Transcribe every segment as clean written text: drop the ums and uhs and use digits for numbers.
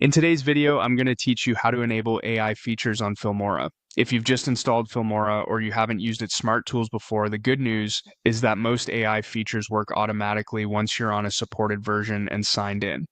In today's video, I'm going to teach you how to enable AI features on Filmora. If you've just installed Filmora or you haven't used its smart tools before, the good news is that most AI features work automatically once you're on a supported version and signed in.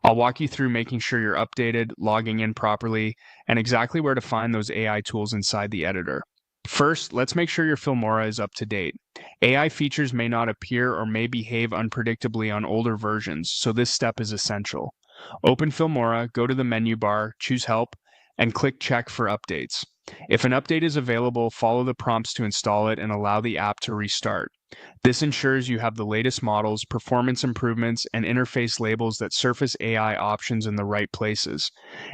I'll walk you through making sure you're updated, logging in properly, and exactly where to find those AI tools inside the editor. First, let's make sure your Filmora is up to date. AI features may not appear or may behave unpredictably on older versions, so this step is essential. Open Filmora, go to the menu bar, choose Help, and click Check for updates. If an update is available, follow the prompts to install it and allow the app to restart. This ensures you have the latest models, performance improvements, and interface labels that surface AI options in the right places.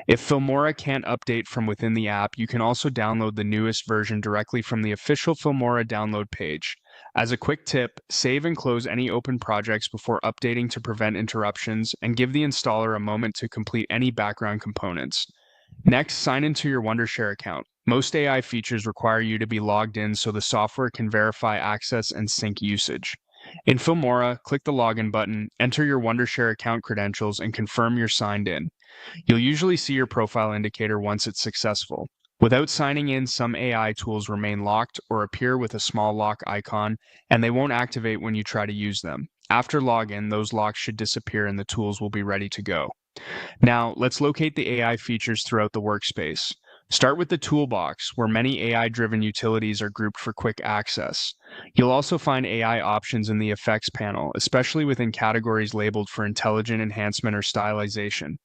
If Filmora can't update from within the app, you can also download the newest version directly from the official Filmora download page. As a quick tip, save and close any open projects before updating to prevent interruptions, and give the installer a moment to complete any background components. Next, sign into your Wondershare account. Most AI features require you to be logged in so the software can verify access and sync usage. In Filmora, click the Login button, enter your Wondershare account credentials, and confirm you're signed in. You'll usually see your profile indicator once it's successful. Without signing in, some AI tools remain locked or appear with a small lock icon, and they won't activate when you try to use them. After login, those locks should disappear and the tools will be ready to go. Now, let's locate the AI features throughout the workspace. Start with the toolbox, where many AI-driven utilities are grouped for quick access. You'll also find AI options in the effects panel, especially within categories labeled for intelligent enhancement or stylization.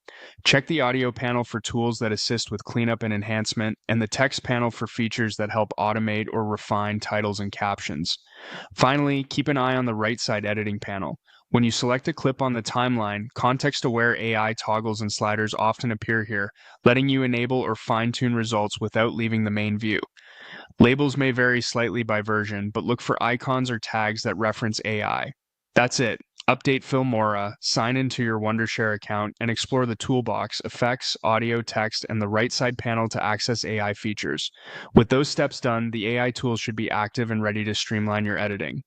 Check the audio panel for tools that assist with cleanup and enhancement, and the text panel for features that help automate or refine titles and captions. Finally, keep an eye on the right side editing panel. When you select a clip on the timeline, context-aware AI toggles and sliders often appear here, letting you enable or fine-tune results without leaving the main view. Labels may vary slightly by version, but look for icons or tags that reference AI. That's it. Update Filmora, sign into your Wondershare account, and explore the toolbox, effects, audio, text, and the right side panel to access AI features. With those steps done, the AI tools should be active and ready to streamline your editing.